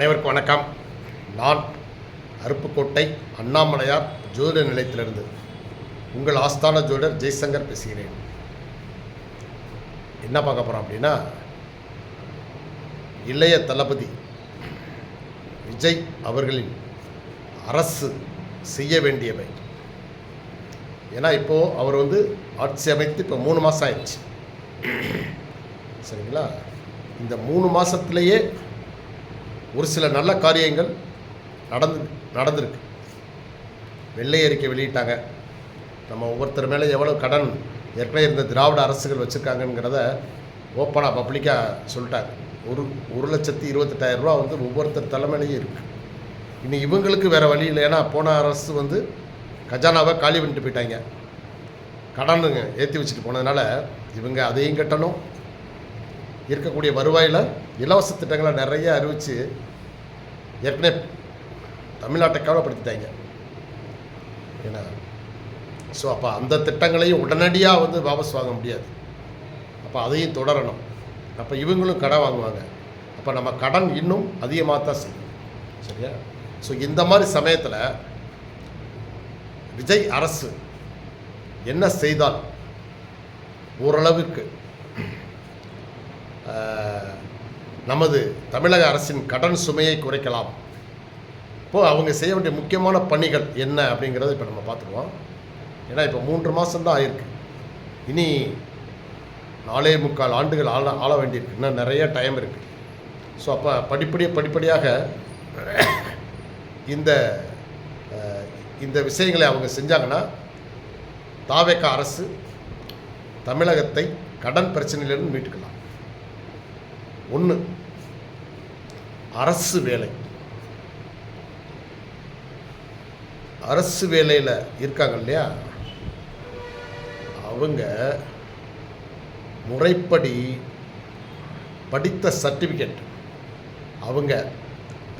அனைவருக்கும் வணக்கம். நான் அருப்புக்கோட்டை அண்ணாமலையார் ஜோதிட நிலையத்திலிருந்து உங்கள் ஆஸ்தான ஜோதிடர் ஜெய்சங்கர் பேசுகிறேன். என்ன பார்க்க போகிறோம் அப்படின்னா, இளைய தளபதி விஜய் அவர்களின் அரசு செய்ய வேண்டியவை. ஏன்னா இப்போது அவர் ஆட்சி அமைத்து இப்போ 3 மாதம் ஆயிடுச்சு, சரிங்களா? இந்த 3 மாதத்துலேயே ஒரு சில நல்ல காரியங்கள் நடந்திருக்கு. வெள்ளை அறிக்கை வெளியிட்டாங்க. நம்ம ஒவ்வொருத்தர் மேலே எவ்வளோ கடன் ஏற்கனவே இருந்த திராவிட அரசுகள் வச்சுருக்காங்கங்கிறத ஓப்பனாக பப்ளிக்காக சொல்லிட்டாங்க. 1,28,000 ரூபா ஒவ்வொருத்தர் தலைமையிலையும் இருக்குது. இன்னும் இவங்களுக்கு வேறு வழி இல்லை. ஏன்னா போன அரசு கஜானாவை காலி பண்ணிட்டு போயிட்டாங்க. கடனுங்க ஏற்றி வச்சுட்டு போனதுனால இவங்க அதையும் கட்டணும். இருக்கக்கூடிய வருவாயில் இலவச திட்டங்களை நிறைய அறிவித்து ஏற்கனவே தமிழ்நாட்டை கவலைப்படுத்திட்டாங்க. ஏன்னா ஸோ அப்போ அந்த திட்டங்களையும் உடனடியாக வாபஸ் வாங்க முடியாது. அப்போ அதையும் தொடரணும். அப்போ இவங்களும் கடன் வாங்குவாங்க. அப்போ நம்ம கடன் இன்னும் அதிகமாக தான் செய்யும், சரியா? ஸோ இந்த மாதிரி சமயத்தில் விஜய் அரசு என்ன செய்தால் ஓரளவுக்கு நமது தமிழக அரசின் கடன் சுமையை குறைக்கலாம். இப்போது அவங்க செய்ய வேண்டிய முக்கியமான பணிகள் என்ன அப்படிங்கிறத இப்போ நம்ம பார்த்துருவோம். ஏன்னா இப்போ 3 மாதம்தான் ஆயிருக்கு. இனி 4.25 ஆண்டுகள் ஆள வேண்டியிருக்கு. இன்னும் நிறைய டைம் இருக்குது. ஸோ அப்போ படிப்படியாக இந்த விஷயங்களை அவங்க செஞ்சாங்கன்னா தாவேகா அரசு தமிழகத்தை கடன் பிரச்சனையிலிருந்து மீட்டுக்கலாம். 1, அரசு வேலை. அரசு வேலையில் இருக்காங்க இல்லையா, அவங்க முறைப்படி படித்த சர்டிஃபிகேட், அவங்க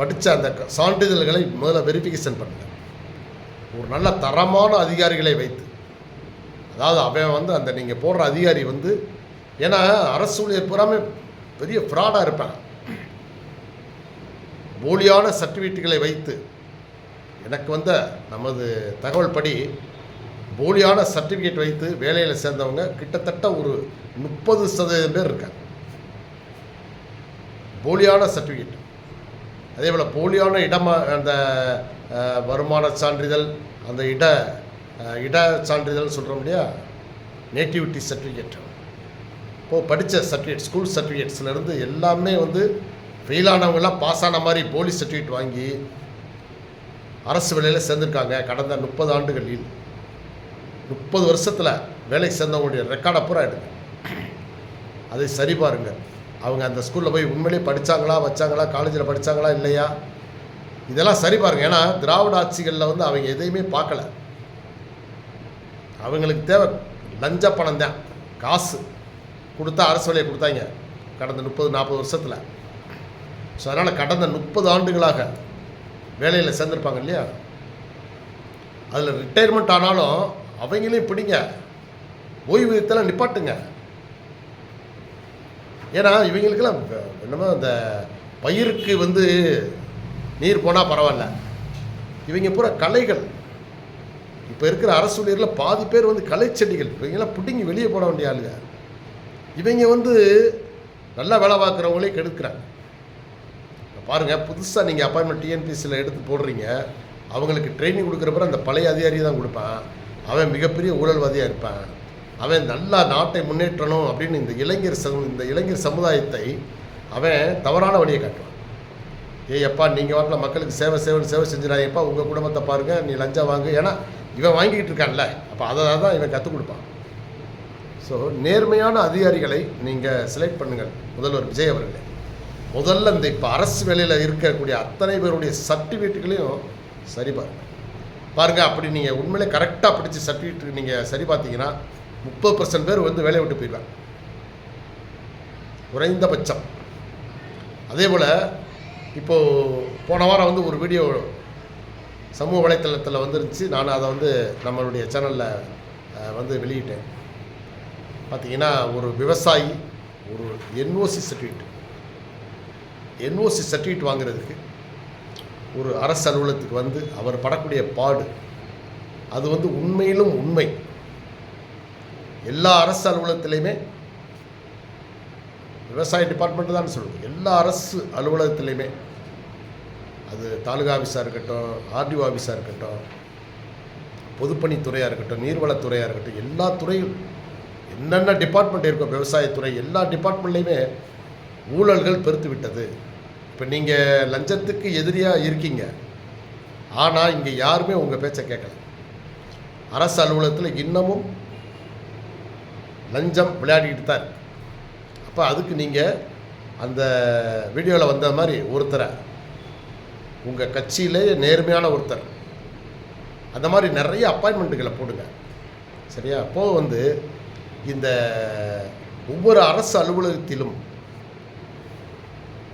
படித்த அந்த சான்றிதழ்களை முதல்ல வெரிஃபிகேஷன் பண்ணுங்க. ஒரு நல்ல தரமான அதிகாரிகளை வைத்து, அதாவது அவன் அந்த நீங்கள் போடுற அதிகாரி ஏன்னா அரசு ஊழியர் பூராமே பெரிய ஃப்ராடாக இருப்பாங்க. போலியான சர்டிஃபிகேட்டுகளை வைத்து, எனக்கு நமது தகவல் படி போலியான சர்டிஃபிகேட் வைத்து வேலையில் சேர்ந்தவங்க கிட்டத்தட்ட ஒரு 30% பேர் இருக்காங்க. போலியான சர்டிஃபிகேட். அதே போல் போலியான அந்த வருமான சான்றிதழ், அந்த இட சான்றிதழ் சொல்கிறோம் இல்லையா, நேட்டிவிட்டி சர்டிஃபிகேட், இப்போது படித்த சர்டிஃபிகேட், ஸ்கூல் சர்டிஃபிகேட்ஸ்லேருந்து எல்லாமே ஃபெயிலானவங்களாம் பாஸ் ஆன மாதிரி போலி சர்டிஃபிகேட் வாங்கி அரசு வேலையில் சேர்ந்துருக்காங்க. கடந்த 30 ஆண்டுகளில் 30 வருஷத்தில் வேலைக்கு சேர்ந்தவங்களுடைய ரெக்கார்டை பூரா எடுங்க. அதை சரி பாருங்கள். அவங்க அந்த ஸ்கூலில் போய் உண்மையிலே படித்தாங்களா, வச்சாங்களா, காலேஜில் படித்தாங்களா இல்லையா, இதெல்லாம் சரி பாருங்கள். ஏன்னா திராவிட ஆட்சிகளில் அவங்க எதையுமே பார்க்கல. அவங்களுக்கு தேவை லஞ்ச பணம் தான். காசு கொடுத்தா அரசு வேலையை கொடுத்தாங்க கடந்த 30-40 வருஷத்தில். ஸோ அதனால் கடந்த 30 ஆண்டுகளாக வேலையில் சேர்ந்துருப்பாங்க இல்லையா, அதில் ரிட்டையர்மெண்ட் ஆனாலும் அவங்களையும் பிடிங்க, ஓய்வூதியத்தில் நிப்பாட்டுங்க. ஏன்னா இவங்களுக்கெல்லாம் என்னமோ அந்த பயிருக்கு நீர் போனால் பரவாயில்ல, இவங்க பூரா கலைகள். இப்போ இருக்கிற அரசு ஊழியரில் பாதி பேர் கலை செடிகள். இவங்கெல்லாம் பிடிங்கி வெளியே போட வேண்டிய ஆளுங்க. இவங்க நல்லா வேலை பார்க்குறவங்களே கெடுக்கிறாங்க. பாருங்கள், புதுசாக நீங்கள் அப்பாயின்மெண்ட் டிஎன்பிசியில் எடுத்து போடுறீங்க, அவங்களுக்கு ட்ரைனிங் கொடுக்குறப்ப அந்த பழைய அதிகாரி தான் கொடுப்பான். அவன் மிகப்பெரிய ஊழல்வாதியாக இருப்பான். அவன் நல்லா நாட்டை முன்னேற்றணும் அப்படின்னு இந்த இளைஞர் சமுதாயத்தை அவன் தவறான வழியை காட்டுவான். ஏப்பா நீங்கள் வாட்டில் மக்களுக்கு சேவை செஞ்சிடாயப்பா, உங்கள் குடும்பத்தை பாருங்கள், நீ லஞ்சம் வாங்கு. ஏன்னா இவன் வாங்கிக்கிட்டு இருக்கான்ல, அப்போ அதை தான் இவன் கற்றுக் கொடுப்பான். ஸோ நேர்மையான அதிகாரிகளை நீங்கள் செலக்ட் பண்ணுங்கள். முதல்வர் விஜய் அவர்களே, முதல்ல இப்போ அரசு வேலையில் இருக்கக்கூடிய அத்தனை பேருடைய சர்டிஃபிகேட்டுகளையும் சரி பாருங்கள். அப்படி நீங்கள் உண்மையிலே கரெக்டாக படித்த சர்டிஃபிகேட் நீங்கள் சரி பார்த்தீங்கன்னா 30% பேர் வேலையை விட்டு போயிடுவாங்க, குறைந்தபட்சம். அதே போல் இப்போது போன வாரம் ஒரு வீடியோ சமூக வலைத்தளத்தில் வந்துருந்துச்சு. நான் அதை நம்மளுடைய சேனலில் வெளியிட்டேன். பார்த்தீங்கன்னா ஒரு விவசாயி ஒரு என்ஓசி சர்டிஃபிகேட் வாங்குறதுக்கு ஒரு அரசு அலுவலகத்துக்கு வந்து அவர் படக்கூடிய பாடு அது வந்து உண்மையிலும் உண்மை. எல்லா அரசு அலுவலகத்திலையுமே விவசாய டிபார்ட்மெண்ட்டு தான் சொல்லுது. எல்லா அரசு அலுவலகத்திலையுமே அது தாலுகா ஆஃபீஸாக இருக்கட்டும், ஆர்டிஓ ஆஃபீஸாக இருக்கட்டும், பொதுப்பணித்துறையாக இருக்கட்டும், நீர்வளத்துறையாக இருக்கட்டும், எல்லா துறையும் என்னென்ன டிபார்ட்மெண்ட் இருக்கும், விவசாயத்துறை எல்லா டிபார்ட்மெண்ட்லேயுமே ஊழல்கள் பெருத்து விட்டது. இப்போ நீங்கள் லஞ்சத்துக்கு எதிரியாக இருக்கீங்க, ஆனால் இங்கே யாருமே உங்கள் பேச்சை கேட்கல. அரசு அலுவலகத்தில் இன்னமும் லஞ்சம் விளையாடிக்கிட்டு தான் இருக்கு. அப்போ அதுக்கு நீங்கள் அந்த வீடியோவில் வந்த மாதிரி ஒருத்தரை உங்கள் கட்சியிலே நேர்மையான ஒருத்தர் அந்த மாதிரி நிறைய அப்பாயின்மெண்ட்டுகளை போடுங்க, சரியா? அப்போது வந்து இந்த ஒவ்வொரு அரசு அலுவலகத்திலும்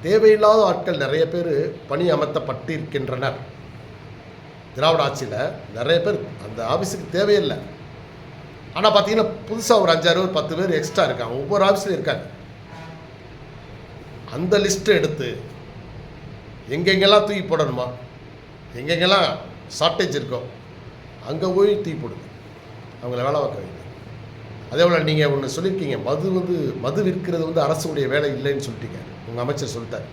தேவையில்லாத ஆட்கள் நிறைய பேர் பணி அமர்த்தப்பட்டு இருக்கின்றனர். திராவிட ஆட்சியில் நிறைய பேர் அந்த ஆஃபீஸுக்கு தேவையில்லை, ஆனால் பார்த்தீங்கன்னா புதுசாக ஒரு 5-6 பேர் 10 பேர் எக்ஸ்ட்ரா இருக்காங்க, ஒவ்வொரு ஆஃபீஸ்லையும் இருக்காங்க. அந்த லிஸ்ட்டை எடுத்து எங்கெங்கெல்லாம் தூக்கி போடணுமா, எங்கெங்கெல்லாம் ஷார்ட்டேஜ் இருக்கோ அங்கே போய் தூக்கி போடுங்க, அவங்கள வேலை பார்க்க வைங்க. அதே போல் நீங்கள் ஒன்று சொல்லியிருக்கீங்க, மது விற்கிறது வந்து அரசுடைய வேலை இல்லைன்னு சொல்லிட்டீங்க. உங்கள் அமைச்சர் சொல்லிட்டார்,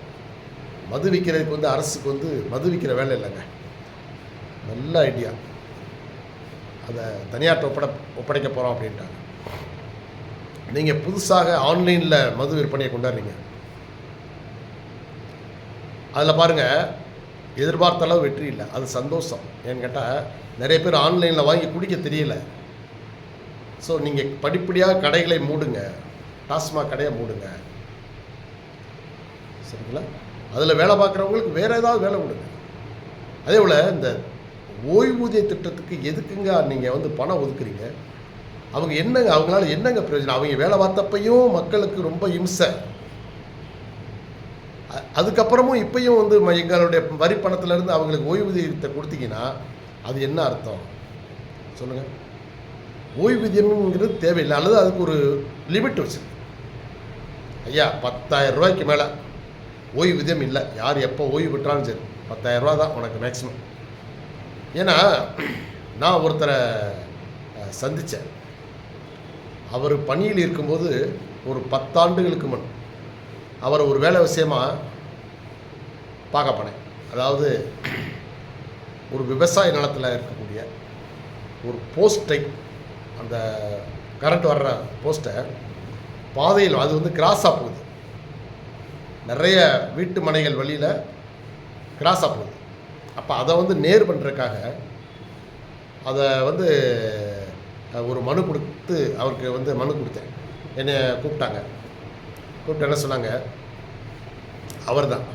மது விற்கிறதுக்கு வந்து அரசுக்கு வந்து மது விற்கிற வேலை இல்லைங்க. நல்ல ஐடியா, அதை தனியார்ட்ட ஒப்படைக்க போகிறோம் அப்படின்ட்டாங்க. நீங்கள் புதுசாக ஆன்லைனில் மது விற்பனையை கொண்டாடுறீங்க. அதில் பாருங்கள், எதிர்பார்த்த அளவு வெற்றி இல்லை, அது சந்தோஷம். ஏன்னு கேட்டால் நிறைய பேர் ஆன்லைனில் வாங்கி குடிக்க தெரியல. ஸோ நீங்கள் படிப்படியாக கடைகளை மூடுங்க, டாஸ்மாக் கடையை மூடுங்க, சரிங்களா? அதில் வேலை பார்க்குறவங்களுக்கு வேறு ஏதாவது வேலை கொடுங்க. அதே போல் இந்த ஓய்வூதிய திட்டத்துக்கு எதுக்குங்க நீங்கள் வந்து பணம் ஒதுக்குறீங்க? அவங்க என்னங்க, அவங்களால என்னங்க பிரயோஜனம்? அவங்க வேலை பார்த்தப்பையும் மக்களுக்கு ரொம்ப இம்சை, அதுக்கப்புறமும் இப்பயும் வந்து எங்களுடைய வரி பணத்திலேருந்து அவங்களுக்கு ஓய்வூதியத்தை கொடுத்தீங்கன்னா அது என்ன அர்த்தம் சொல்லுங்கள்? ஓய்வூதியம்ங்கிறது தேவையில்லை, அல்லது அதுக்கு ஒரு லிமிட் வச்சுருக்கு. ஐயா 10,000 ரூபாய்க்கு மேலே ஓய்வூதியம் இல்லை, யார் எப்போ ஓய்வு பெற்றாலும் சரி 10,000 ரூபா தான் உனக்கு மேக்ஸிமம். ஏன்னா நான் ஒருத்தரை சந்தித்தேன், அவர் பணியில் இருக்கும்போது ஒரு 10 ஆண்டுகளுக்கு முன் அவரை ஒரு வேலை விஷயமாக பார்க்க போனேன். அதாவது ஒரு விவசாய நிலத்தில் இருக்கக்கூடிய ஒரு போஸ்ட்டை, அந்த கரண்ட் வர்ற போஸ்ட்டை பாதையில் அது வந்து கிராஸாக போகுது, நிறைய வீட்டு மனைகள் வழியில் கிராஸாக போகுது. அப்போ அதை வந்து நேர் பண்ணுறதுக்காக அதை வந்து ஒரு மனு கொடுத்து அவருக்கு வந்து மனு கொடுத்தேன். என்னை கூப்பிட்டாங்க, கூப்பிட்டு என்ன சொன்னாங்க, அவர் தான்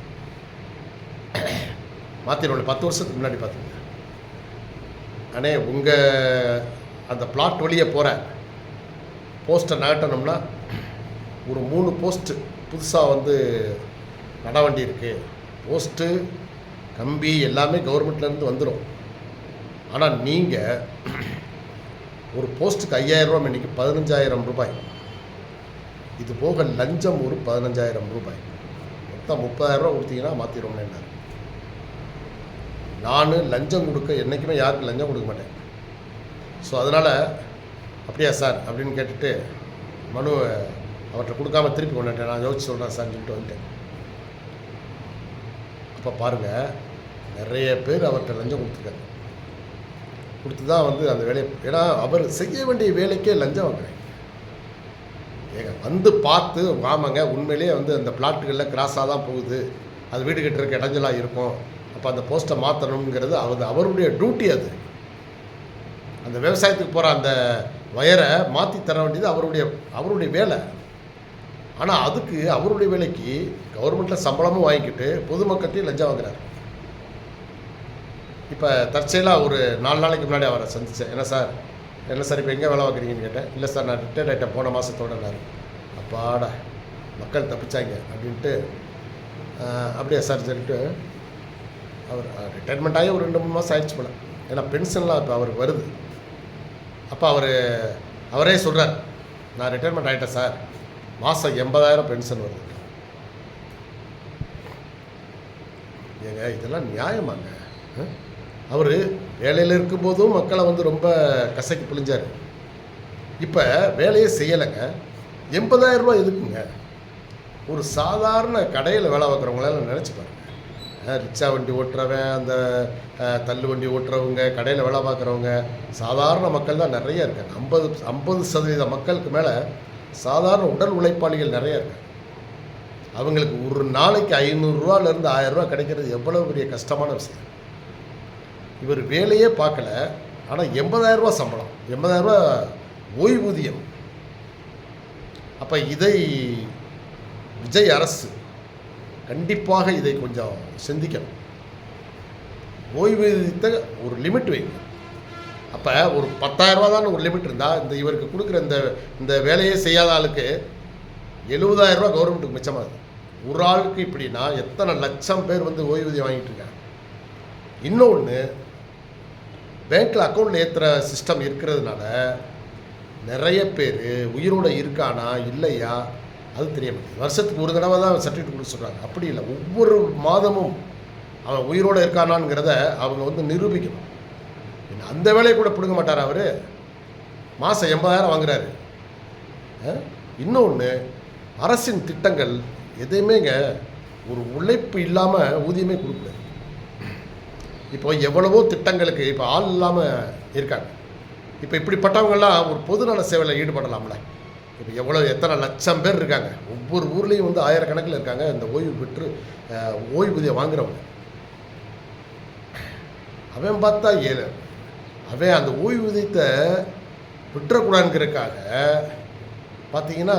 மாற்றினோட 10 வருஷத்துக்கு முன்னாடி பார்த்துங்க, அண்ணே உங்கள் அந்த பிளாட் வழியே போகிற போஸ்ட்டை நகட்டணும்னா ஒரு 3 போஸ்ட்டு புதுசாக வந்து நட வண்டி இருக்குது, போஸ்ட்டு கம்பி எல்லாமே கவர்மெண்ட்லேருந்து வந்துடும். ஆனால் நீங்கள் ஒரு போஸ்ட்டுக்கு 5,000 ரூபா, இன்றைக்கி 15,000 ரூபாய், இது போக லஞ்சம் ஒரு 15,000 ரூபாய், மொத்தம் 30,000 ரூபா கொடுத்தீங்கன்னா மாற்றிடுவோம்னு. நான் லஞ்சம் கொடுக்க என்றைக்குமே யாருக்கு லஞ்சம் கொடுக்க மாட்டேன். ஸோ அதனால் அப்படியா சார் அப்படின்னு கேட்டுட்டு மனு அவர்கிட்ட கொடுக்காம திருப்பி கொண்டுட்டேன். நான் யோசிச்சு சொல்கிறேன் சார்ன்னு சொல்லிட்டு வந்துட்டேன். அப்போ பாருங்கள், நிறைய பேர் அவர்கிட்ட லஞ்சம் கொடுத்துருக்காங்க, கொடுத்து தான் வந்து அந்த வேலையை, ஏன்னா அவர் செய்ய வேண்டிய வேலைக்கே லஞ்சம் வாங்குறேன். ஏங்க வந்து பார்த்து வாமங்க, உண்மையிலேயே வந்து அந்த பிளாட்டுகளில் கிராஸாக தான் போகுது, அது வீடு கட்டுறதுக்கு இடைஞ்சலாக இருக்கும், அப்போ அந்த போஸ்ட்டை மாற்றணுங்கிறது அவருடைய டியூட்டி. அது அந்த விவசாயத்துக்கு போகிற அந்த வயரை மாற்றி தர வேண்டியது அவருடைய வேலை. ஆனால் அதுக்கு அவருடைய வேலைக்கு கவர்மெண்ட்டில் சம்பளமும் வாங்கிக்கிட்டு பொதுமக்கள்கிட்டையும் லஞ்சம் வாங்குறாரு. இப்போ தற்செயலாக ஒரு 4 நாளைக்கு முன்னாடி அவரை சந்தித்தேன். என்ன சார் இப்போ எங்கே வேலை பார்க்குறீங்கன்னு கேட்டேன். இல்லை சார் நான் ரிட்டையர்ட் ஆகிட்டேன் போன மாதத்தோடனாரு. அப்பாடா மக்கள் தப்பிச்சாங்க அப்படின்ட்டு. அப்படியா சார் சொல்லிட்டு அவர் ரிட்டையர்மெண்ட் ஆகி ஒரு 2-3 மாதம் ஆயிடுச்சு போல. ஏன்னா பென்ஷன்லாம் இப்போ அவருக்கு வருது. அப்போ அவரே சொல்கிறார், நான் ரிட்டையர்மெண்ட் ஆகிட்டேன் சார், மாதம் 80,000 பென்ஷன் வருது. ஏங்க இதெல்லாம் நியாயமாங்க? அவர் வேலையில் இருக்கும்போதும் மக்களை வந்து ரொம்ப கசக்கி பிழிஞ்சார். இப்போ வேலையே செய்யலைங்க. 80,000 ரூபா எதுக்குங்க? ஒரு சாதாரண கடையில் வேலை பார்க்குறவங்களால நினச்சி பாருங்க. ரிக்ஷா வண்டி ஓட்டுறவன், அந்த தள்ளு வண்டி ஓட்டுறவங்க, கடையில் வேலை பார்க்குறவங்க, சாதாரண மக்கள் தான் நிறைய இருக்காங்க. 50% மக்களுக்கு மேலே சாதாரண உடல் உழைப்பாளிகள் நிறைய இருக்காங்க. அவங்களுக்கு ஒரு நாளைக்கு 500 ரூபாலேருந்து 1000 ரூபா கிடைக்கிறது எவ்வளோ பெரிய கஷ்டமான விஷயம். இவர் வேலையே பார்க்கல, ஆனால் 80,000 ரூபா சம்பளம், 80,000 ரூபா ஓய்வூதியம். அப்போ இதை விஜய் அரசு கண்டிப்பாக இதை கொஞ்சம் சிந்திக்கணும். ஓய்வூதியத்தை ஒரு லிமிட் வைங்க. அப்போ ஒரு 10,000 ரூபா தான் ஒரு லிமிட் இருந்தால், இந்த இவருக்கு கொடுக்குற இந்த வேலையே செய்யாத ஆளுக்கு 70,000 ரூபா கவர்மெண்ட்டுக்கு மிச்சமாகுது. ஒரு ஆளுக்கு இப்படின்னா எத்தனை லட்சம் பேர் வந்து ஓய்வூதியம் வாங்கிட்டு இருக்காங்க. இன்னொன்று, பேங்க்கில் அக்கௌண்ட்டில் ஏற்றுற சிஸ்டம் இருக்கிறதுனால நிறைய பேர் உயிரோடு இருக்கானா இல்லையா அது தெரிய மாட்டேங்குது. வருஷத்துக்கு ஒரு தடவை தான் சர்டிஃபிகேட் கொடுக்க சொல்கிறாங்க. அப்படி இல்லை, ஒவ்வொரு மாதமும் அவன் உயிரோடு இருக்கானாங்கிறத அவங்க வந்து நிரூபிக்கணும். அந்த வேலையை கூட பிடுங்க மாட்டார் அவர். மாதம் 80,000 வாங்குறாரு. இன்னொன்று, அரசின் திட்டங்கள் எதையுமேங்க ஒரு உழைப்பு இல்லாமல் ஊதியமே கொடுக்கல. இப்போ எவ்வளவோ திட்டங்களுக்கு இப்போ ஆள் இல்லாமல் இருக்காங்க. இப்போ இப்படிப்பட்டவங்கெல்லாம் ஒரு பொதுநல சேவையில் ஈடுபடலாம்ல. இப்போ எத்தனை லட்சம் பேர் இருக்காங்க, ஒவ்வொரு ஊர்லேயும் வந்து ஆயிரக்கணக்கில் இருக்காங்க இந்த ஓய்வு பெற்று ஓய்வூதியம் வாங்குறவங்க. அவன் பார்த்தா அவன் அந்த ஓய்வூதியத்தை விட்டுறக்கூடாதுங்கிறதுக்காக பார்த்தீங்கன்னா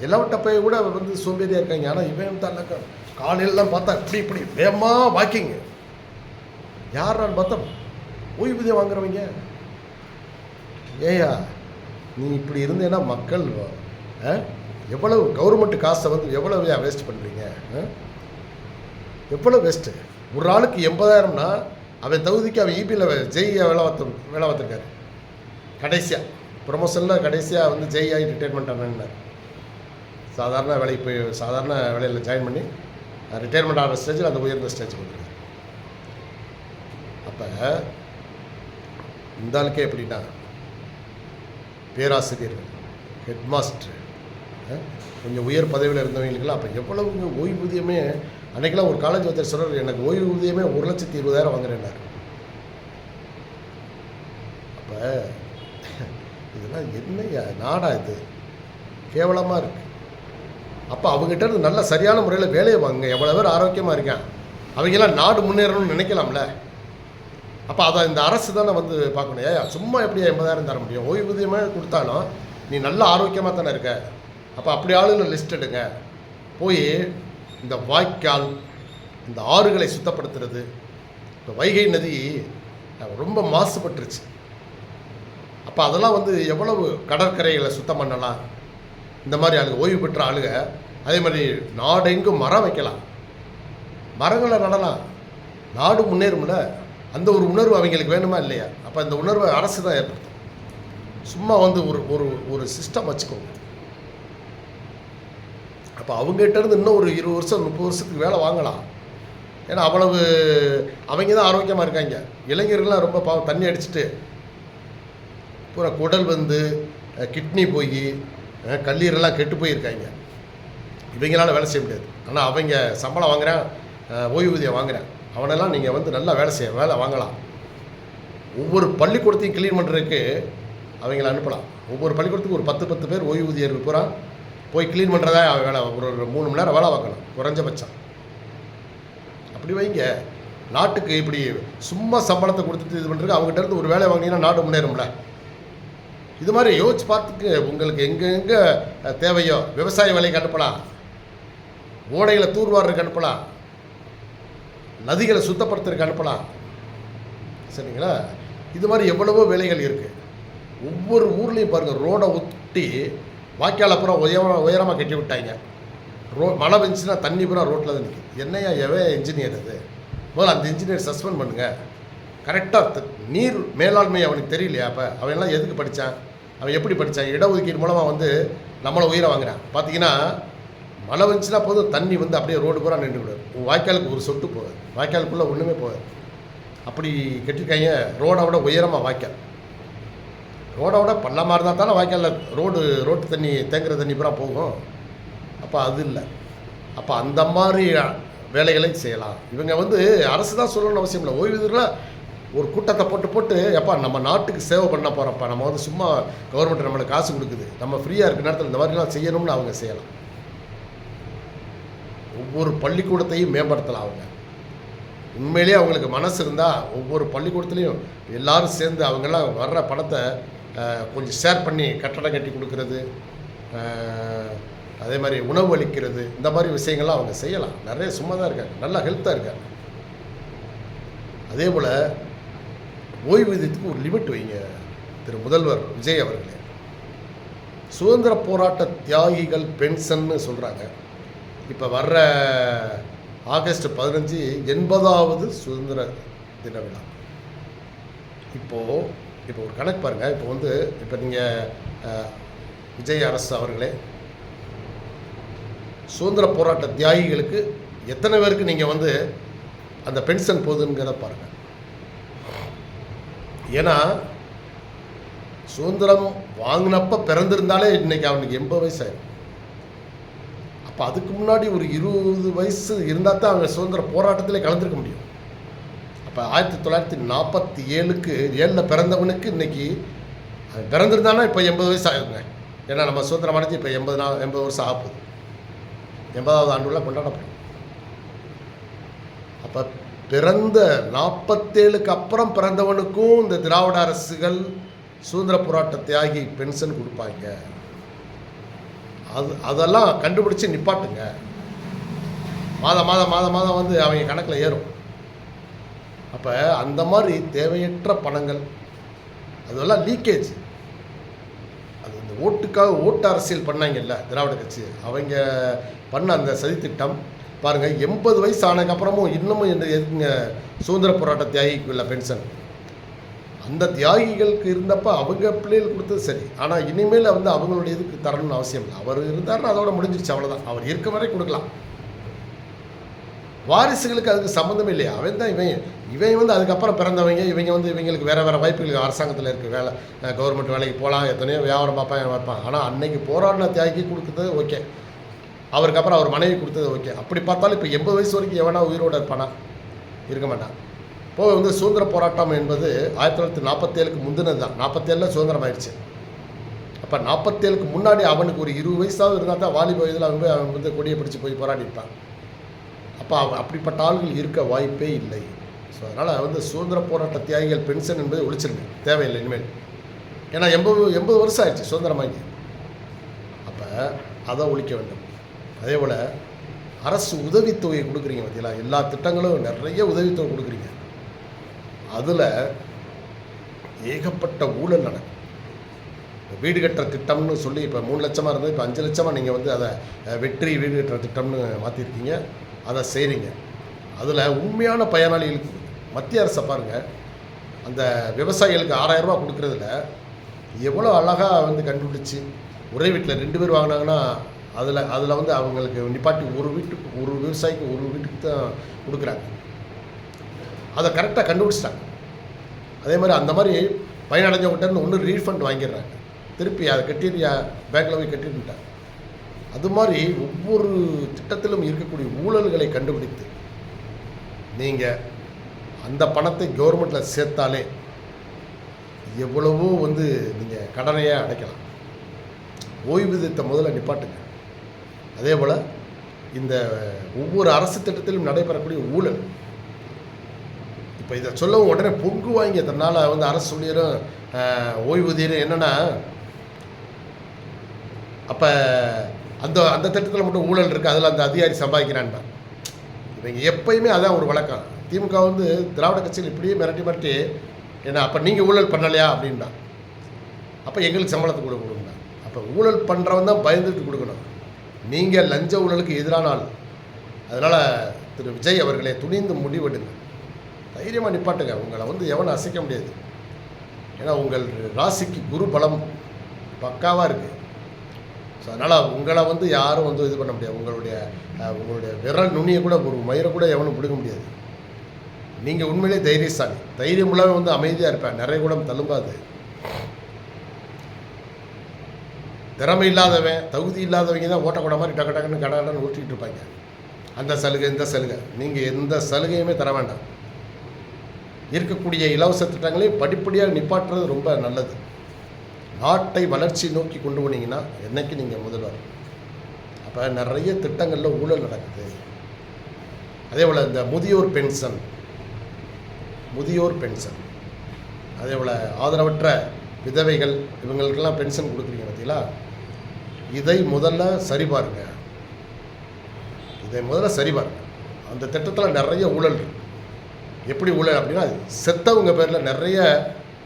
எல்லாவட்டப்பைய கூட வந்து சோம்பேறியாக இருக்காங்க. ஆனால் இவன் தான் காலையிலலாம் பார்த்தா இப்படி வேகமாக வாக்கிங்க. யாரான்னு பார்த்தா ஓய்வூதியம் வாங்குறவங்க. ஏயா நீ இப்படி இருந்தேன்னா மக்கள் எவ்வளவு கவர்மெண்ட் காசை வந்து எவ்வளவு வேஸ்ட் பண்ணுறீங்க? எவ்வளோ வேஸ்ட்டு? ஒரு ஆளுக்கு 80,000னா அவன் தகுதிக்கு அவன் இபியில் ஜெய்யா வேலை பார்த்துருக்காரு. கடைசியாக ப்ரொமோஷனில் கடைசியாக வந்து ஜெய் ஆகி ரிட்டைர்மெண்ட் ஆனார். சாதாரண வேலைக்கு போய் சாதாரண வேலையில் ஜாயின் பண்ணி ரிட்டைர்மெண்ட் ஆகிற ஸ்டேஜில் அந்த உயர்ந்த ஸ்டேஜுக்கு வந்துருக்காரு. அப்போ இந்த ஆளுக்கே எப்படின்னா பேராசிரியர்கள், ஹெட்மாஸ்டர், கொஞ்சம் உயர் பதவியில் இருந்தவங்களுக்கெல்லாம் அப்போ எவ்வளவு ஓய்வூதியமே. அன்றைக்கெல்லாம் ஒரு காலேஜ் ஒருத்தர் சொல்கிறார், எனக்கு ஓய்வூதியமே 1,20,000 வாங்குறேன்னார். அப்போ இதெல்லாம் என்ன நாடா இது? கேவலமாக இருக்குது. அப்போ அவங்ககிட்ட இருந்து நல்ல சரியான முறையில் வேலையை வாங்க. எவ்வளோ பேர் ஆரோக்கியமாக இருக்கான், அவங்கெல்லாம் நாடு முன்னேறணும்னு நினைக்கலாம்ல. அப்போ அதை இந்த அரசு தானே வந்து பார்க்கணும். சும்மா எப்படி 80,000 தர முடியும்? ஓய்வூதியமாக கொடுத்தாலும் நீ நல்ல ஆரோக்கியமாக தானே இருக்க. அப்போ அப்படி ஆளுங்களை லிஸ்ட் எடுங்க. போய் இந்த வாய்க்கால், இந்த ஆறுகளை சுத்தப்படுத்துறது. இப்போ வைகை நதி ரொம்ப மாசுபட்டுருச்சு. அப்போ அதெல்லாம் வந்து எவ்வளவு கடற்கரைகளை சுத்தம் பண்ணலாம். இந்த மாதிரி ஆளுங்க, ஓய்வு பெற்ற ஆளுங்க. அதே மாதிரி நாடெங்கும் மரம் வைக்கலாம், மரங்களை நடலாம், நாடு முன்னேறும்ல. அந்த ஒரு உணர்வு அவங்களுக்கு வேணுமா இல்லையா? அப்போ அந்த உணர்வை அரசு தான் ஏற்படுத்தும். சும்மா வந்து ஒரு ஒரு சிஸ்டம் வச்சுக்கோங்க. அப்போ அவங்ககிட்டருந்து இன்னும் ஒரு 20 வருஷம் 30 வருஷத்துக்கு வேலை வாங்கலாம். ஏன்னா அவ்வளவு அவங்க தான் ஆரோக்கியமாக இருக்காங்க. இளைஞர்கள்லாம் ரொம்ப பாவம், தண்ணி அடிச்சுட்டு பூரா குடல் வந்து கிட்னி போய் கல்லீரெல்லாம் கெட்டு போயிருக்காங்க. இவங்களால வேலை செய்ய முடியாது. ஆனால் அவங்க சம்பளம் வாங்குகிறேன், ஓய்வூதியம் வாங்குகிறேன், அவனெல்லாம் நீங்கள் வந்து நல்லா வேலை வாங்கலாம். ஒவ்வொரு பள்ளிக்கூடத்தையும் க்ளீன் பண்ணுறதுக்கு அவங்கள அனுப்பலாம். ஒவ்வொரு பள்ளிக்கூடத்துக்கு ஒரு 10 பேர் ஓய்வூதியர்கள் பூரா போய் க்ளீன் பண்ணுறதா வேலை, ஒரு 3 மணி நேரம் வேலை பார்க்கணும் குறைஞ்சபட்சம். அப்படி வைங்க. நாட்டுக்கு இப்படி சும்மா சம்பளத்தை கொடுத்துட்டு இது பண்ணுறதுக்கு அவங்ககிட்ட இருந்து ஒரு வேலை வாங்கினீங்கன்னா நாடு முன்னேறும்ல. இது மாதிரி யோசிச்சு பார்த்துக்கு உங்களுக்கு எங்கெங்கே தேவையோ விவசாய வேலைக்கு அனுப்பலாம், ஓடைகளை தூர்வாடுறதுக்கு அனுப்பலாம், நதிகளை சுத்தப்படுத்துறதுக்கு அனுப்பலாம். சரிங்களா? இது மாதிரி எவ்வளவோ வேலைகள் இருக்குது. ஒவ்வொரு ஊர்லேயும் பாருங்கள், ரோடை ஒட்டி வாய்க்கால் அப்புறம் உயரமாக கட்டி விட்டாங்க. மழை பெஞ்சுன்னா தண்ணி பூரா ரோட்டில் தான் நிற்கிது. என்னையா எவன் இன்ஜினியர் அது? முதல்ல அந்த இன்ஜினியர் சஸ்பெண்ட் பண்ணுங்கள். கரெக்டாக நீர் மேலாண்மை அவனுக்கு தெரியலையா? அப்போ அவன்லாம் எதுக்கு படித்தான்? அவன் எப்படி படித்தான்? இடஒதுக்கீடு மூலமாக வந்து நம்மளை உயிரை வாங்குறான். பார்த்தீங்கன்னா மழை வந்துச்சுன்னா போதும், தண்ணி வந்து அப்படியே ரோடு பூரா நின்று விடும். வாய்க்காலுக்கு ஒரு சொட்டு போகாது, வாய்க்காலுக்குள்ளே ஒன்றுமே போகாது. அப்படி கட்டியிருக்காங்க. ரோடை விட உயரமாக வாய்க்கால், ரோடை விட பள்ளமாக இருந்தால் தானே வாய்க்காலில் ரோட்டு தண்ணி தேங்குற தண்ணி பூரா போகும். அப்போ அது இல்லை. அப்போ அந்த மாதிரி வேலைகளை செய்யலாம். இவங்க வந்து அரசு தான் சொல்லணும்னு அவசியம் இல்லை. ஓய்வூதியர்கள் ஒரு கூட்டத்தை போட்டு எப்பா நம்ம நாட்டுக்கு சேவை பண்ண போகிறப்ப நம்ம வந்து சும்மா கவர்மெண்ட் நம்மளுக்கு காசு கொடுக்குது, நம்ம ஃப்ரீயாக இருக்க நேரத்தில் இந்த மாதிரிலாம் செய்யணும்னு அவங்க செய்யலாம். ஒவ்வொரு பள்ளிக்கூடத்தையும் மேம்படுத்தலாம். அவங்க உண்மையிலேயே அவங்களுக்கு மனசு இருந்தால் ஒவ்வொரு பள்ளிக்கூடத்துலேயும் எல்லோரும் சேர்ந்து அவங்கெல்லாம் வர்ற பணத்தை கொஞ்சம் ஷேர் பண்ணி கட்டடம் கட்டி கொடுக்கறது, அதே மாதிரி உணவு அளிக்கிறது, இந்த மாதிரி விஷயங்கள்லாம் அவங்க செய்யலாம். நிறைய சும்மா தான் இருக்காங்க, நல்லா ஹெல்த்தாக இருக்காங்க. அதே போல் ஓய்வூதியத்துக்கு ஒரு லிமிட் வைங்க திரு முதல்வர் விஜய் அவர்களே. சுதந்திர போராட்ட தியாகிகள் பென்ஷன்னு சொல்கிறாங்க. இப்போ வர்ற ஆகஸ்ட் 15 80வது சுதந்திர தின விழா. இப்போது ஒரு கணக்கு பாருங்கள். இப்போ நீங்கள் விஜய் அரசு அவர்களே, சுதந்திர போராட்ட தியாகிகளுக்கு எத்தனை பேருக்கு நீங்கள் வந்து அந்த பென்ஷன் போகுதுங்கிறத பாருங்கள். ஏன்னா சுதந்திரம் வாங்கினப்ப பிறந்திருந்தாலே இன்றைக்கி அவனுக்கு 80 வயசு ஆயிடும். அப்போ அதுக்கு முன்னாடி ஒரு 20 வயசு இருந்தால் தான் அவங்க சுதந்திர போராட்டத்திலே கலந்துருக்க முடியும். அப்போ 1947 பிறந்தவனுக்கு இன்றைக்கி பிறந்திருந்தானா இப்போ 80 வயசு ஆகுங்க. ஏன்னா நம்ம சுதந்திரம் அடைஞ்சு இப்போ 80 வருஷம் ஆகுது. 80வது ஆண்டுலாம் கொண்டாடப்படும். அப்போ பிறந்த 47க்கு அப்புறம் பிறந்தவனுக்கும் இந்த திராவிட அரசுகள் சுதந்திர போராட்ட தியாகி பென்ஷன் கொடுப்பாங்க. அதெல்லாம் கண்டுபிடிச்சி நிப்பாட்டுங்க. மாதம் வந்து அவங்க கணக்கில் ஏறும். அப்போ அந்த மாதிரி தேவையற்ற பணங்கள் அதெல்லாம் லீக்கேஜ். அது இந்த ஓட்டு அரசியல் பண்ணாங்கல்ல திராவிட கட்சி, அவங்க பண்ண அந்த சதித்திட்டம் பாருங்கள். 80 வயசு ஆனதுக்கப்புறமும் இன்னமும் எதுக்குங்க சுதந்திர போராட்ட தியாகிக்கு இல்லை பென்ஷன்? அந்த தியாகிகளுக்கு இருந்தப்போ அவங்க பிள்ளைகள் கொடுத்தது சரி. ஆனால் இனிமேல் வந்து அவங்களுடைய இதுக்கு தரணும்னு அவசியம் இல்லை. அவர் இருந்தாருன்னா அதோட முடிஞ்சிருச்சு, அவ்வளோதான். அவர் இருக்க வரை கொடுக்கலாம். வாரிசுகளுக்கு அதுக்கு சம்மந்தமே இல்லையா? அவன் தான் இவன் வந்து அதுக்கப்புறம் பிறந்தவங்க. இவங்க வந்து இவங்களுக்கு வேறு வாய்ப்புகள் அரசாங்கத்தில் இருக்குது. வேலை, கவர்மெண்ட் வேலைக்கு போகலாம், எத்தனையோ வியாபாரம் வைப்பான். ஆனால் அன்னைக்கு போராடின தியாகி கொடுத்தது ஓகே, அவருக்கு அப்புறம் அவர் மனைவி கொடுத்தது ஓகே. அப்படி பார்த்தாலும் இப்போ 80 வயசு வரைக்கும் எவனா உயிரோடு இருப்பானா? இருக்க மாட்டான். இப்போது வந்து சுதந்திர போராட்டம் என்பது 1947க்கு முந்தினது தான். 47 சுதந்திரம் ஆயிடுச்சு. அப்போ 47க்கு முன்னாடி அவனுக்கு ஒரு 20 வயசாவது இருந்தால் தான் வாலிப வயதில் அவன் வந்து கொடியை பிடிச்சி போய் போராடிப்பான். அப்போ அப்படிப்பட்ட ஆள்கள் இருக்க வாய்ப்பே இல்லை. ஸோ அதனால் வந்து சுதந்திர போராட்ட தியாகிகள் பென்ஷன் என்பது ஒழிச்சிருங்க, தேவையில்லை இனிமேல். ஏன்னா 80 வருஷம் ஆயிடுச்சு சுதந்திரமாகி. அப்போ அதை ஒழிக்க வேண்டும். அதே போல் அரசு உதவித்தொகை கொடுக்குறீங்க பார்த்தீங்களா? எல்லா திட்டங்களும் நிறைய உதவித்தொகை கொடுக்குறீங்க. அதில் ஏகப்பட்ட ஊழல் நடக்கும். வீடு கட்டுற திட்டம்னு சொல்லி இப்போ 3 லட்சமாக இருந்தது, இப்போ 5 லட்சமாக நீங்கள் வந்து அதை வெற்றி வீடு கட்டுற திட்டம்னு மாற்றிருக்கீங்க. அதை செய்கிறீங்க. அதில் உண்மையான பயனாளிகளுக்கு மத்திய அரசை பாருங்கள். அந்த விவசாயிகளுக்கு 6000 ரூபா கொடுக்குறதுல எவ்வளோ அழகாக வந்து கண்டுபிடிச்சி, ஒரே வீட்டில் 2 பேர் வாங்கினாங்கன்னா அதில் வந்து அவங்களுக்கு நிப்பாட்டி ஒரு விவசாயிக்கு ஒரு வீட்டுக்கு தான் கொடுக்குறாங்க. அதை கரெக்டாக கண்டுபிடிச்சிட்டாங்க. அதே மாதிரி அந்த மாதிரி பயனடைஞ்சவங்கிட்ட ஒன்று ரீஃபண்ட் வாங்கிடுறாங்க, திருப்பி அதை கட்டிடுறியா பேங்க்கில் போய் கட்டிட்டுட்டாங்க. அது மாதிரி ஒவ்வொரு திட்டத்திலும் இருக்கக்கூடிய ஊழல்களை கண்டுபிடித்து நீங்கள் அந்த பணத்தை கவர்மெண்ட்டில் சேர்த்தாலே எவ்வளவோ வந்து நீங்கள் கடனையே அடைக்கலாம். ஓய்வூதியத்தை முதல்ல நிப்பாட்டுங்க. அதே போல் இந்த ஒவ்வொரு அரசு திட்டத்திலும் நடைபெறக்கூடிய ஊழல், இப்போ இதை சொல்லவும் உடனே பொங்கு வாங்கி அதனால் வந்து அரசு சொல்லிடும் ஓய்வூதியம் என்னென்னா, அப்போ அந்த திட்டத்தில் மட்டும் ஊழல் இருக்குது, அதில் அந்த அதிகாரி சம்பாதிக்கிறான். இவங்க எப்பயுமே அதான் ஒரு வழக்கம். திமுக வந்து திராவிட கட்சியில் இப்படியே மிரட்டி ஏன்னா அப்போ நீங்கள் ஊழல் பண்ணலையா அப்படின்னா, அப்போ எங்களுக்கு சம்பளத்தை கொடுக்கணும்னா, அப்போ ஊழல் பண்ணுறவன் தான் பயந்துட்டு கொடுக்கணும். நீங்கள் லஞ்ச ஊழலுக்கு எதிரான ஆள். அதனால் திரு விஜய் அவர்களே, துணிந்து முடிவெடுங்க, தைரியமாக நிப்பாட்டுங்க. உங்களை வந்து எவனும் அசைக்க முடியாது. ஏன்னா உங்கள் ராசிக்கு குரு பலம் பக்காவாக இருக்குது. ஸோ அதனால் உங்களை வந்து யாரும் வந்து இது பண்ண முடியாது. உங்களுடைய விரல் நுனியை கூட ஒரு மயிரை கூட எவனும் பிடிக்க முடியாது. நீங்கள் உண்மையிலே தைரியசாலி. தைரியம் உள்ளவன் வந்து அமைதியாக இருப்பேன், நிறைய கூட தள்ளும்பாது. திறமை இல்லாதவன், தகுதி இல்லாதவங்க தான் ஓட்டக்கூட மாதிரி டக்கு டக்குன்னு கடன்னு ஓட்டிகிட்டு இருப்பாங்க. அந்த சலுகை இந்த சலுகை, நீங்கள் எந்த சலுகையுமே தர வேண்டாம். இருக்கக்கூடிய இலவச திட்டங்களையும் படிப்படியாக நிப்பாட்டுறது ரொம்ப நல்லது. நாட்டை வளர்ச்சி நோக்கி கொண்டு போனீங்கன்னா என்னைக்கு நீங்கள் முதல்வர். அப்போ நிறைய திட்டங்களில் ஊழல் நடக்குது. அதே போல் இந்த முதியோர் பென்ஷன், அதே போல் ஆதரவற்ற விதவைகள், இவங்களுக்கெல்லாம் பென்ஷன் கொடுக்குறீங்க பார்த்தீங்களா, இதை முதல்ல சரிபாருங்க. அந்த திட்டத்தில் நிறைய ஊழல் இருக்கு. எப்படி ஊழல் அப்படின்னா, செத்தவங்க பேரில் நிறைய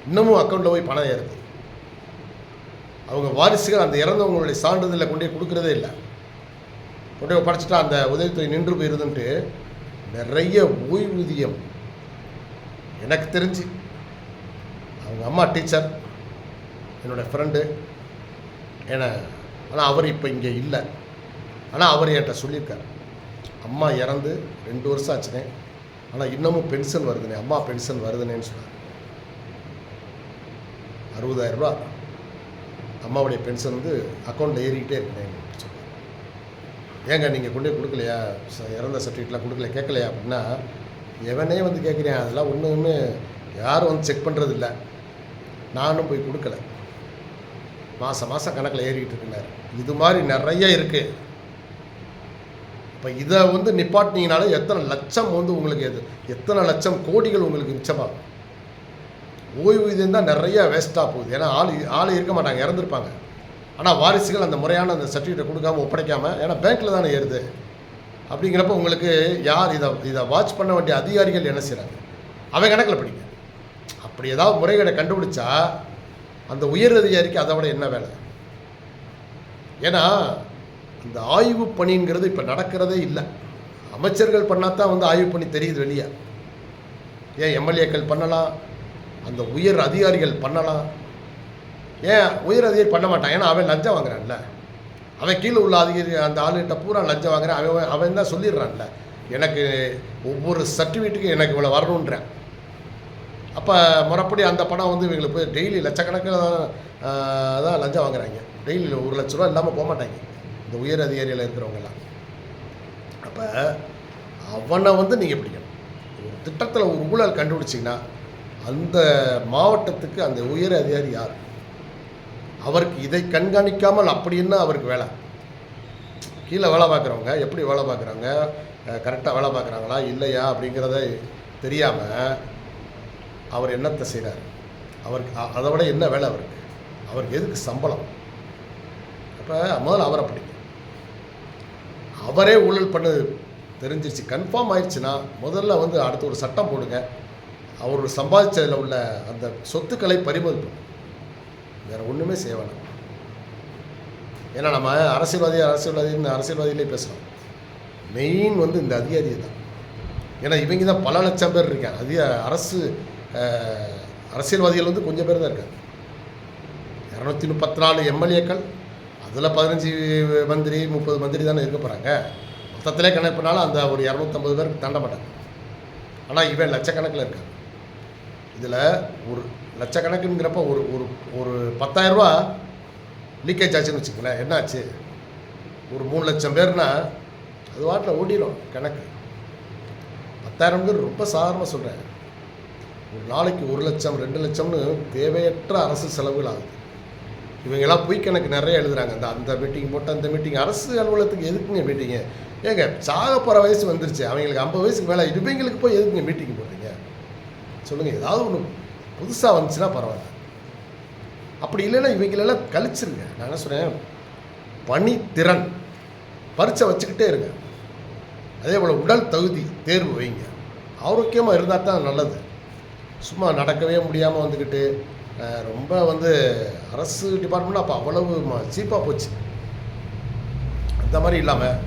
இன்னமும் அக்கௌண்ட்டில் போய் பணம் ஏறுது. அவங்க வாரிசுகள் அந்த இறந்தவங்களுடைய சான்றிதழை கொண்டு கொடுக்குறதே இல்லை. கொண்டு படிச்சுட்டா அந்த உதவித்தொகை நின்று போயிருதுன்ட்டு நிறைய ஓய்வூதியம். எனக்கு தெரிஞ்சு அவங்க அம்மா டீச்சர், என்னோடய ஃப்ரெண்டு, ஆனால் அவர் இப்போ இங்கே இல்லை. ஆனால் அவர் என்கிட்ட சொல்லியிருக்கார், அம்மா இறந்து 2 வருஷம் ஆச்சுனே, ஆனால் இன்னமும் பென்ஷன் வருதுனே, அம்மா பென்ஷன் வருதுனேன்னு சொன்னார். 60,000 ரூபா அம்மாவுடைய பென்ஷன் வந்து அக்கௌண்ட்டில் ஏறிக்கிட்டே இருக்குனேன்னு சொன்னார். ஏங்க நீங்கள் கொண்டு போய் கொடுக்கலையா, இறந்த சர்டிஃபிகேட்லாம் கொடுக்கல, கேட்கலையா அப்படின்னா, எவனே வந்து கேட்குறேன், அதெல்லாம் ஒன்றுமே யாரும் வந்து செக் பண்ணுறதில்ல, நானும் போய் கொடுக்கல, மாதம் கணக்கில் ஏறிக்கிட்டு இருக்கிறார். இது மாதிரி நிறைய இருக்குது. இப்போ இதை வந்து நிப்பாட்டினீங்கனாலே எத்தனை லட்சம் வந்து உங்களுக்கு எத்தனை லட்சம் கோடிகள் உங்களுக்கு மிச்சமாகும். ஓய்வூதியம் தான் நிறைய வேஸ்ட்டாக போகுது. ஏன்னா ஆள் இருக்க மாட்டாங்க, இறந்துருப்பாங்க. ஆனால் வாரிசுகள் அந்த முறையான அந்த சர்டிஃபிகேட்டை கொடுக்காமல் ஒப்படைக்காமல், ஏன்னா பேங்க்கில் தானே ஏறுது. அப்படிங்கிறப்ப உங்களுக்கு யார் இதை வாட்ச் பண்ண வேண்டிய அதிகாரிகள் என்ன செய்கிறாங்க, அவன் கணக்கில் படிங்க. அப்படி ஏதாவது முறைகளை கண்டுபிடிச்சா அந்த உயர் அதிகாரிக்கு அதை விட என்ன வேலை? ஏன்னா இந்த ஆய்வு பணிங்கிறது இப்போ நடக்கிறதே இல்லை. அமைச்சர்கள் பண்ணால் தான் வந்து ஆய்வு பணி தெரியுது வெளியே. ஏன் எம்எல்ஏக்கள் பண்ணலாம், அந்த உயர் அதிகாரிகள் பண்ணலாம். ஏன் உயர் அதிகாரி பண்ண மாட்டான்? ஏன்னா அவன் லஞ்சம் வாங்குறான்ல, அவன் கீழே உள்ள அதிகாரி அந்த ஆளுகிட்ட பூரா லஞ்சம் வாங்குறான். அவன் தான் சொல்லிடுறான்ல, எனக்கு ஒவ்வொரு சர்டிஃபிகேட்டுக்கும் எனக்கு இவ்வளோ வரணுன்றேன். அப்போ முறைப்படி அந்த பணம் வந்து இவங்களுக்கு போய் டெய்லி லட்சக்கணக்கில் தான் லஞ்சம் வாங்குறாங்க. டெய்லி 1 லட்ச ரூபா இல்லாமல் போக மாட்டாங்க இந்த உயர் அதிகாரியில் இருக்கிறவங்கெல்லாம். அப்போ அவனை வந்து நீங்கள் பிடிக்கணும். ஒரு திட்டத்தில் ஒரு ஊழல் கண்டுபிடிச்சிங்கன்னா அந்த மாவட்டத்துக்கு அந்த உயர் அதிகாரி யார், அவருக்கு இதை கண்காணிக்காமல் அப்படின்னா அவருக்கு வேலை. கீழே வேலை பார்க்குறவங்க எப்படி வேலை பார்க்குறாங்க, கரெக்டாக வேலை பார்க்குறாங்களா இல்லையா அப்படிங்கிறத தெரியாமல் அவர் என்னத்தை செய்கிறார், அவருக்கு அதை விட என்ன வேலை அவருக்கு எதுக்கு சம்பளம். அப்போ முதல்ல அவரை பிடிக்கும். அவரே ஊழல் பண்ண தெரிஞ்சிருச்சு, கன்ஃபார்ம் ஆயிடுச்சுன்னா முதல்ல வந்து அடுத்த ஒரு சட்டம் போடுங்க. அவர் சம்பாதிச்சதில் உள்ள அந்த சொத்துக்களை பறிமுதல் பண்ணும். வேறு ஒன்றுமே செய்ய வேணாம். ஏன்னா நம்ம அரசியல்வாதிகளே பேசுகிறோம். மெயின் வந்து இந்த அதிகாரியை தான். ஏன்னா இவங்க தான் பல லட்சம் பேர் இருக்காங்க. அரசியல்வாதிகள் வந்து கொஞ்சம் பேர் தான் இருக்காங்க. 234 எம்எல்ஏக்கள், அதில் 15 மந்திரி 30 மந்திரி தானே இருக்க போகிறாங்க. மொத்தத்திலே கணக்கு பண்ணாலும் அந்த ஒரு 250 பேருக்கு தாண்ட மாட்டாங்க. ஆனால் இவன் லட்சக்கணக்கில் இருக்காங்க. இதில் ஒரு லட்சக்கணக்குங்கிறப்ப ஒரு 10,000 ரூபா லீக்கேஜ் ஆச்சுன்னு வச்சுக்கோங்களேன். என்னாச்சு, ஒரு 3 லட்சம் பேர்னா அது வாட்டில் ஓடிடும் கணக்கு. 10,000 ரொம்ப சாதாரணமாக சொல்கிறேன். ஒரு நாளைக்கு 1 லட்சம் 2 லட்சம்னு தேவையற்ற அரசு செலவுகள் ஆகுது. இவங்கெல்லாம் பொய் கணக்கு நிறைய எழுதுகிறாங்க. அந்த மீட்டிங் போட்டு அந்த மீட்டிங், அரசு அலுவலகத்துக்கு எதுக்குங்க மீட்டிங்கு? ஏங்க சாக போகிற வயசு வந்துருச்சு, அவங்களுக்கு 50 வயசுக்கு மேலே, இவங்களுக்கு போய் எதுக்குங்க மீட்டிங் போடுறீங்க சொல்லுங்கள். ஏதாவது ஒன்று புதுசாக வந்துச்சுன்னா பரவாயில்ல. அப்படி இல்லைன்னா இவங்களெல்லாம் கழிச்சிருங்க. நான் என்ன சொல்கிறேன், பணித்திறன் பரீட்சை வச்சுக்கிட்டே இருங்க. அதே போல் உடல் தகுதி தேர்வு வைங்க. ஆரோக்கியமாக இருந்தால் தான் நல்லது. சும்மா நடக்கவே முடியாமல் வந்துக்கிட்டு ரொம்ப வந்து அரசு டிபார்ட்மெண்ட் அப்போ அவ்வளவு சீப்பாக போச்சு. அந்த மாதிரி இல்லாமல்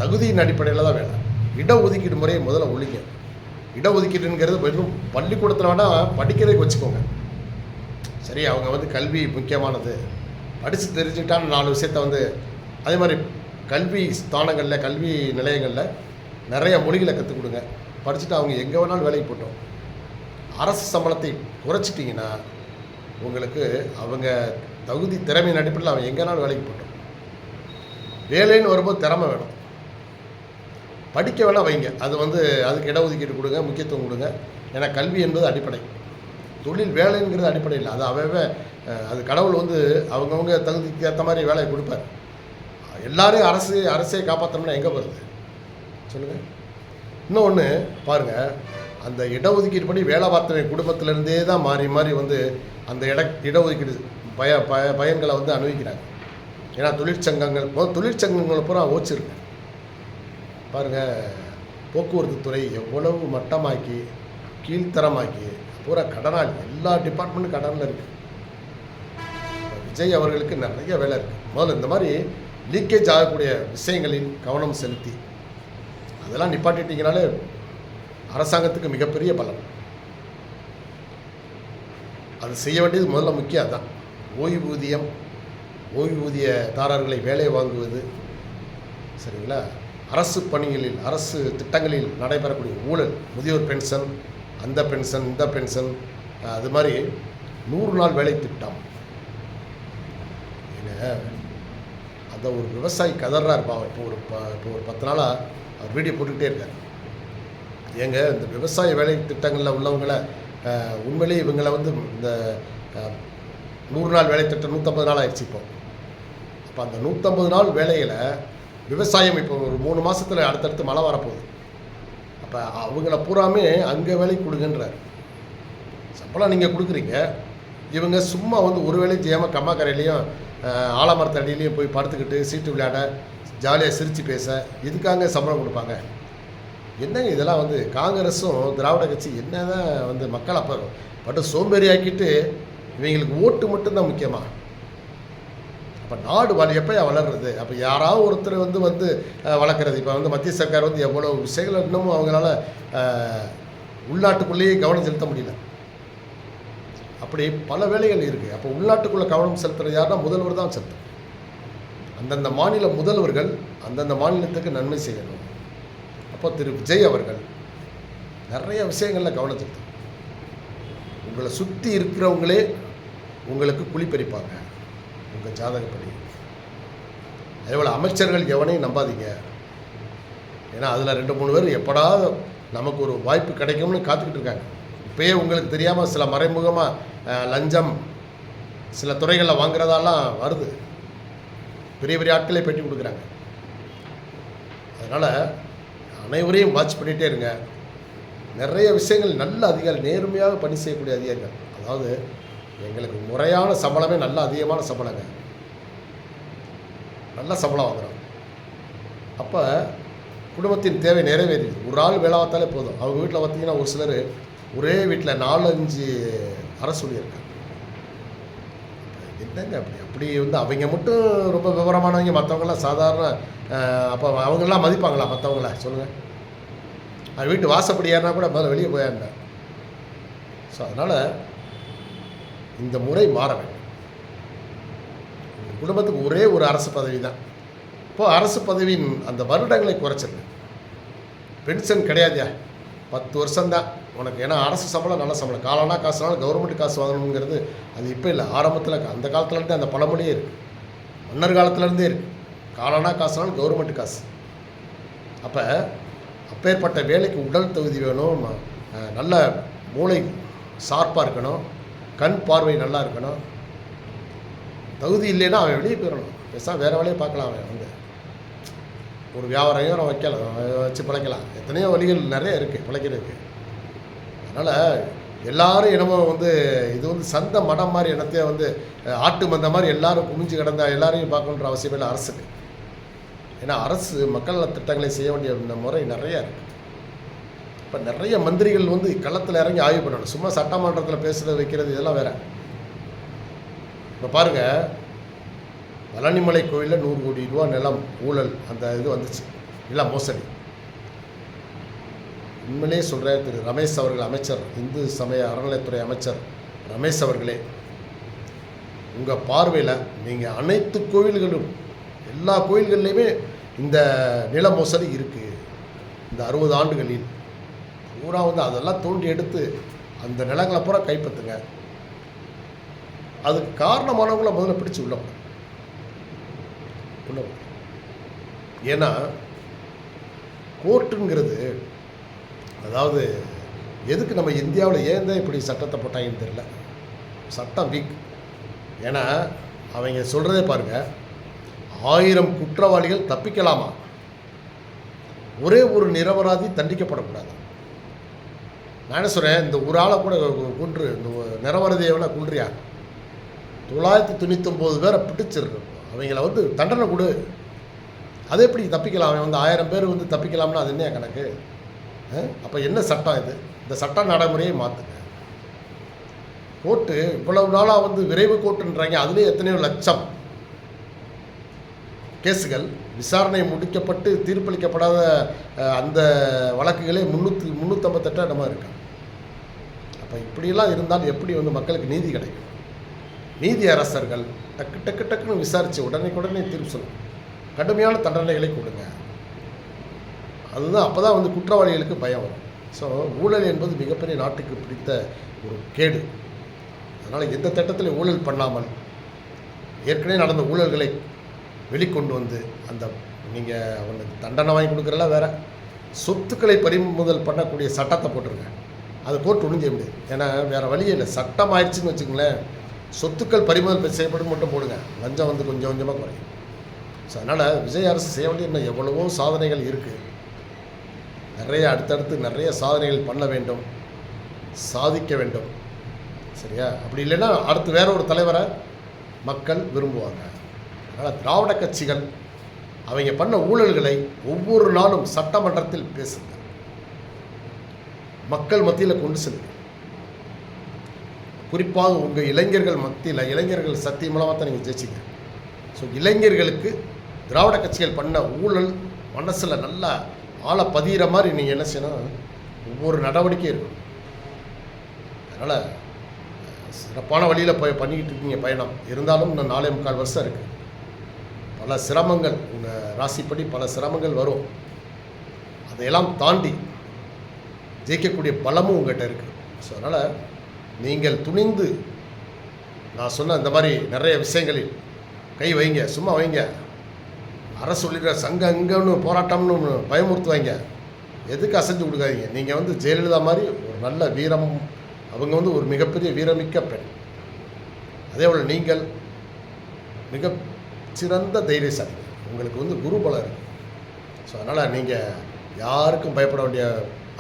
தகுதியின் அடிப்படையில் தான் வேலை. இடஒதுக்கீடு முறையை முதல்ல ஒழிங்க. இடஒதுக்கீடுங்கிறது வெறும் பள்ளிக்கூடத்தில் வேணால் படிக்கிறதுக்கு வச்சுக்கோங்க. சரி, அவங்க வந்து கல்வி முக்கியமானது, படித்து தெரிஞ்சுக்கிட்டான்னு 4 விஷயத்த வந்து அதே மாதிரி கல்வி ஸ்தானங்களில் கல்வி நிலையங்களில் நிறைய மொழிகளை கற்றுக் கொடுங்க. படிச்சுட்டு அவங்க எங்கே வேணாலும் வேலைக்கு போட்டோம். அரசு சம்பளத்தை குறைச்சிட்டிங்கன்னா உங்களுக்கு அவங்க தகுதி திறமையின் அடிப்படையில் அவன் எங்கேனாலும் வேலைக்கு போட்டோம். வேலைன்னு வரும்போது திறமை வேணும். படிக்க வேணால் வைங்க, அது வந்து அதுக்கு இடஒதுக்கீடு கொடுங்க, முக்கியத்துவம் கொடுங்க. ஏன்னா கல்வி என்பது அடிப்படை, தொழில் வேலைங்கிறது அடிப்படை இல்லை. அது அவன் அது கடவுள் வந்து அவங்கவுங்க தகுதிக்கு ஏற்ற மாதிரி வேலையை கொடுப்பார். எல்லாரையும் அரசே காப்பாற்றணும்னா எங்கே வருது சொல்லுங்கள்? இன்னொன்று பாருங்கள், அந்த இடஒதுக்கீடு படி வேலை பார்த்தவன் குடும்பத்திலேருந்தே தான் மாறி மாறி வந்து அந்த இடஒதுக்கீடு பயன்களை வந்து அனுபவிக்கிறாங்க. ஏன்னா தொழிற்சங்கங்கள் பூரா ஓச்சிருக்கு பாருங்கள். போக்குவரத்து துறை எவ்வளவு மட்டமாக்கி கீழ்த்தரமாக்கி பூரா கடனாளி, எல்லா டிபார்ட்மெண்ட்டும் கடனில் இருக்குது. விஜய் அவர்களுக்கு நிறைய வேலை இருக்குது. முதல்ல இந்த மாதிரி லீக்கேஜ் ஆகக்கூடிய விஷயங்களில் கவனம் செலுத்தி அதெல்லாம் நிப்பாட்டிட்டிங்கனாலே அரசாங்கத்துக்கு மிகப்பெரிய பலம். அது செய்ய வேண்டியது முதல்ல முக்கியம். அதுதான் ஓய்வூதியதாரர்களை வேலை வாங்குவது, சரிங்களா? அரசு பணிகளில் அரசு திட்டங்களில் நடைபெறக்கூடிய ஊழல், முதியோர் பென்ஷன், அந்த பென்ஷன் இந்த பென்ஷன், அது மாதிரி 100 நாள் வேலை திட்டம். ஏன்னா அந்த ஒரு விவசாயி கதறாக இருப்பா. இப்போ ஒரு 10 நாளாக அவர் வீடியோ போட்டுக்கிட்டே இருக்கார். ஏங்க இந்த விவசாய வேலை திட்டங்களில் உள்ளவங்களை உண்மையிலேயே இவங்களை வந்து இந்த 100 நாள் வேலை திட்டம் 150 நாள் ஆயிடுச்சு. இப்போ அந்த 150 நாள் வேலையில் விவசாயம் இப்போ ஒரு 3 மாதத்தில் அடுத்தடுத்து மழை வரப்போகுது. அப்போ அவங்கள பூராமே அங்கே வேலைக்கு கொடுங்கன்றார். சம்பளம் நீங்கள் கொடுக்குறீங்க, இவங்க சும்மா வந்து ஒரு வேலையும் செய்யாமல் கம்மாக்கரையிலையும் ஆலமரத்தடியிலையும் போய் படுத்துக்கிட்டு சீட்டு விளையாட ஜாலியாக சிரித்து பேச இதுக்காக சம்பளம் கொடுப்பாங்க? என்னங்க இதெல்லாம் வந்து காங்கிரஸும் திராவிட கட்சி என்ன தான் வந்து மக்கள் அப்போ பட்டு சோம்பேறியாக்கிட்டு இவங்களுக்கு ஓட்டு மட்டும்தான் முக்கியமா? அப்போ நாடு எப்போயா வளர்றது? அப்போ யாராவது ஒருத்தர் வந்து வளர்க்குறது. இப்போ வந்து மத்திய சர்க்கார் வந்து எவ்வளோ விஷயங்கள் இன்னமும் அவங்களால உள்நாட்டுக்குள்ளேயே கவனம் செலுத்த முடியல. அப்படி பல வேலைகள் இருக்குது. அப்போ உள்நாட்டுக்குள்ளே கவனம் செலுத்துறது யாருன்னா முதல்வர் தான் செலுத்தும். அந்தந்த மாநில முதல்வர்கள் அந்தந்த மாநிலத்துக்கு நன்மை செய்யணும். அப்போ திரு விஜய் அவர்கள் நிறைய விஷயங்களில் கவனம் செலுத்தும். உங்களை சுற்றி இருக்கிறவங்களே உங்களுக்கு குழிப்பறிப்பாங்க உங்கள் ஜாதகப்படி. அதேபோல் அமைச்சர்கள் எவனையும் நம்பாதீங்க. ஏன்னா அதில் 2-3 பேர் எப்படா நமக்கு ஒரு வாய்ப்பு கிடைக்கும்னு காத்துக்கிட்டு இருக்காங்க. இப்போயே உங்களுக்கு தெரியாமல் சில மறைமுகமாக லஞ்சம் சில துறைகளில் வாங்குறதாலாம் வருது. பெரிய பெரிய ஆட்களே பேட்டி கொடுக்குறாங்க. அதனால் அனைவரையும் வாட்ச் பண்ணிகிட்டே இருங்க. நிறைய விஷயங்கள் நல்ல அதிகாரி, நேர்மையாக பணி செய்யக்கூடிய அதிகாரிகள். அதாவது எங்களுக்கு முறையான சம்பளமே நல்ல அதிகமான சம்பளங்க, நல்ல சம்பளம் வாங்குகிறோம். அப்போ குடும்பத்தின் தேவை நிறைவேறிடுது. ஒரு ஆள் வேலை பார்த்தாலே போதும். அவங்க வீட்டில் பார்த்திங்கன்னா ஒரு சிலர் ஒரே வீட்டில் 4-5 அரசு ஊழியர்கள். என்னங்க அப்படி வந்து அவங்க மட்டும் ரொம்ப விவரமானவங்க, மற்றவங்களாம் சாதாரண. அப்போ அவங்களாம் மதிப்பாங்களா மற்றவங்கள சொல்லுங்கள்? அது வீட்டு வாசப்படி ஏறினா கூட முதல்ல வெளியே போயாருந்தேன். ஸோ அதனால் இந்த முறை மாற வேண்டும். குடும்பத்துக்கு ஒரே ஒரு அரசு பதவி தான். இப்போது அரசு பதவியின் அந்த வருடங்களை குறைச்சிருங்க. பென்ஷன் கிடையாதுயா, 10 வருஷம்தான் உனக்கு. ஏன்னா அரசு சம்பளம் நல்ல சம்பளம், காலானா காசுனாலும் கவர்மெண்ட் காசு வாங்கணுங்கிறது அது இப்போ இல்லை, ஆரம்பத்தில் அந்த காலத்துலேருந்தே அந்த பழமொழியே இருக்குது. மன்னர் காலத்துலேருந்தே இருக்குது, காலானா காசுனாலும் கவர்மெண்ட் காசு. அப்பேற்பட்ட வேலைக்கு உடல் தகுதி வேணும், நல்ல மூளை ஷார்ப்பாக இருக்கணும், கண் பார்வை நல்லா இருக்கணும். தகுதி இல்லைன்னா அவன் வெளியே போயிடணும், பேசாமல் வேறு வேலையை பார்க்கலாம். அவன் வந்து ஒரு வியாபாரம் வைக்கலாம், வச்சு பிழைக்கலாம். எத்தனையோ வழிகள் நிறைய இருக்குது பிழைக்கிறதுக்கு. அதனால் எல்லோரும் என்னமோ வந்து இது வந்து சந்த மடம் மாதிரி என்னத்தையே வந்து ஆட்டு மந்த மாதிரி எல்லோரும் குமிஞ்சு கிடந்தா எல்லாரையும் பார்க்கணுன்ற அவசியம் இல்லை அரசுக்கு. ஏன்னா அரசு மக்கள் நல திட்டங்களை செய்ய வேண்டிய இந்த முறை நிறையா இருக்குது. இப்போ நிறைய மந்திரிகள் வந்து களத்தில் இறங்கி ஆய்வு பண்ணணும். சும்மா சட்டமன்றத்தில் பேசுகிறது வைக்கிறது இதெல்லாம் வேறு. இப்போ பாருங்கள், பழனிமலை கோயிலில் 100 கோடி ரூபா நிலம் ஊழல், அந்த இது வந்துச்சு, இல்லை மோசடி. உண்மையிலே சொல்கிறேன், திரு ரமேஷ் அவர்கள் அமைச்சர், இந்து சமய அறநிலைத்துறை அமைச்சர் ரமேஷ் அவர்களே, உங்கள் பார்வையில் நீங்கள் அனைத்து கோயில்களும் எல்லா கோயில்கள்லையுமே இந்த நில மோசடி இருக்குது. இந்த 60 ஆண்டுகளில் பூரா வந்து அதெல்லாம் தோண்டி எடுத்து அந்த நிலங்களை பூரா கைப்பற்றுங்க. அதுக்கு காரணமானவங்கள முதல்ல பிடிச்சி உள்ள ஏன்னா கோர்ட்டுங்கிறது, அதாவது எதுக்கு நம்ம இந்தியாவில் ஏன் தான் இப்படி சட்டத்தை போட்டாங்கன்னு தெரியல. சட்டம் வீக். ஏன்னா அவங்க சொல்கிறதே பாருங்கள், 1000 குற்றவாளிகள் தப்பிக்கலாமா, ஒரே ஒரு நிரபராதி தண்டிக்கப்படக்கூடாது. நான் என்ன சொல்கிறேன், இந்த ஒரு ஆளை கூட கொன்று, இந்த நிரபராதியை வேணா கொன்றியா, 999 பேரை பிடிச்சிருக்கு, அவங்கள வந்து தண்டனை கொடு. அது எப்படி தப்பிக்கலாம்? அவன் வந்து 1000 பேர் வந்து தப்பிக்கலாம்னா அது என்ன கணக்கு? அப்போ என்ன சட்டம் இது? இந்த சட்ட நடைமுறையை மாற்றுங்க. கோர்ட்டு இவ்வளவு நாளாக வந்து விரைவு கோர்ட்டுன்றாங்க, அதுலேயே எத்தனையோ லட்சம் கேஸுகள் விசாரணை முடிக்கப்பட்டு தீர்ப்பளிக்கப்படாத அந்த வழக்குகளே 358 இடமா இருக்கு. அப்போ இப்படியெல்லாம் இருந்தால் எப்படி வந்து மக்களுக்கு நீதி கிடைக்கும்? நீதி அரசர்கள் டக்கு டக்கு டக்குன்னு விசாரித்து உடனே தீர்ப்பு சொல்லணும். கடுமையான தண்டனைகளை கொடுங்க. அதுதான் அப்போ தான் வந்து குற்றவாளிகளுக்கு பயம் வரும். ஸோ ஊழல் என்பது மிகப்பெரிய நாட்டுக்கு பிடித்த ஒரு கேடு. அதனால் எந்த திட்டத்தில் ஊழல் பண்ணாமல் ஏற்கனவே நடந்த ஊழல்களை வெளிக்கொண்டு வந்து அந்த நீங்கள் அவனுக்கு தண்டனை வாங்கி கொடுக்குறலாம் வேறு, சொத்துக்களை பறிமுதல் பண்ணக்கூடிய சட்டத்தை போட்டுருங்க. அது கோர்ட் ஒன்றும் செய்ய முடியாது. ஏன்னா வேறு வழியே இல்லை. சட்டம் ஆயிடுச்சுன்னு வச்சுக்கோங்களேன், சொத்துக்கள் பறிமுதல் செய்யப்படும் மட்டும் போடுங்க, லஞ்சம் வந்து கொஞ்சம் கொஞ்சமாக குறையும். ஸோ அதனால் விஜய் அரசு செய்ய வேண்டிய இன்னும் எவ்வளவோ சாதனைகள் இருக்குது. அடுத்தடுத்து நிறைய சாதனைகள் பண்ண வேண்டும், சாதிக்க வேண்டும். சரியா? அப்படி இல்லைன்னா அடுத்து வேற ஒரு தலைவரை மக்கள் விரும்புவாங்க. அதனால் திராவிட கட்சிகள் அவங்க பண்ண ஊழல்களை ஒவ்வொரு நாளும் சட்டமன்றத்தில் பேசுங்க, மக்கள் மத்தியில் கொண்டு செல்லுங்க. குறிப்பாக உங்கள் இளைஞர்கள் மத்தியில், இளைஞர்கள் சக்தி மூலமாக தான் நீங்கள் ஜெயிச்சிங்க. ஸோ இளைஞர்களுக்கு திராவிட கட்சிகள் பண்ண ஊழல் மனசில் நல்லா ஆளை பதிகிற மாதிரி நீங்கள் என்ன செய்யணும், ஒவ்வொரு நடவடிக்கையும் இருக்கும். அதனால் சிறப்பான வழியில் பண்ணிக்கிட்டு இருக்கீங்க பயணம். இருந்தாலும் இன்னும் 4.25 வருஷம் இருக்குது. பல சிரமங்கள், உங்கள் ராசிப்படி பல சிரமங்கள் வரும். அதையெல்லாம் தாண்டி ஜெயிக்கக்கூடிய பலமும் உங்கள்கிட்ட இருக்குது. ஸோ அதனால் நீங்கள் துணிந்து நான் சொன்ன இந்த மாதிரி நிறைய விஷயங்களில் கை வைங்க, சும்மா வைங்க. அரசு சொல்லிக்கிற சங்கம் இங்கன்னு போராட்டம்னு பயமுறுத்துவாங்க, எதுக்கு அசைஞ்சு கொடுக்காதீங்க. நீங்கள் வந்து ஜெயலலிதா மாதிரி ஒரு நல்ல வீரம், அவங்க வந்து ஒரு மிகப்பெரிய வீரமிக்க பெண். அதே போல் நீங்கள் மிக சிறந்த தைரியசாலி, உங்களுக்கு வந்து குருபலம் இருக்குது. ஸோ அதனால் நீங்கள் யாருக்கும் பயப்பட வேண்டிய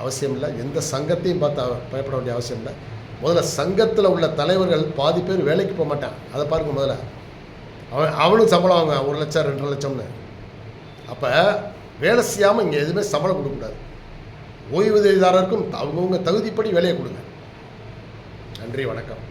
அவசியம் இல்லை, எந்த சங்கத்தையும் பார்த்து பயப்பட வேண்டிய அவசியம் இல்லை. முதல்ல சங்கத்தில் உள்ள தலைவர்கள் பாதி பேர் வேலைக்கு போக மாட்டான், அதை பாருங்க. முதல்ல அவனும் சம்பளம் வாங்க 1 லட்சம் 2 லட்சம்னு. அப்போ வேலை செய்யாமல் இங்கே எதுவுமே சம்பளம் கொடுக்கக்கூடாது. ஓய்வூதியதாரருக்கும் அவங்கவுங்க தகுதிப்படி வேலையை கொடுங்க. நன்றி, வணக்கம்.